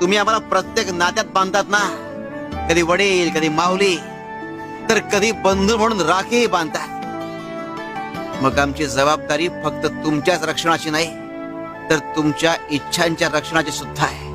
तुम्ही आम्हाला प्रत्येक नात्यात बांधतात ना, कधी वडील, कधी माऊली, तर कधी बंधू म्हणून राखी बांधतात. मग आमची जबाबदारी फक्त तुमच्याच रक्षणाची नाही, तर तुमच्या इच्छांच्या रक्षणाची सुद्धा आहे.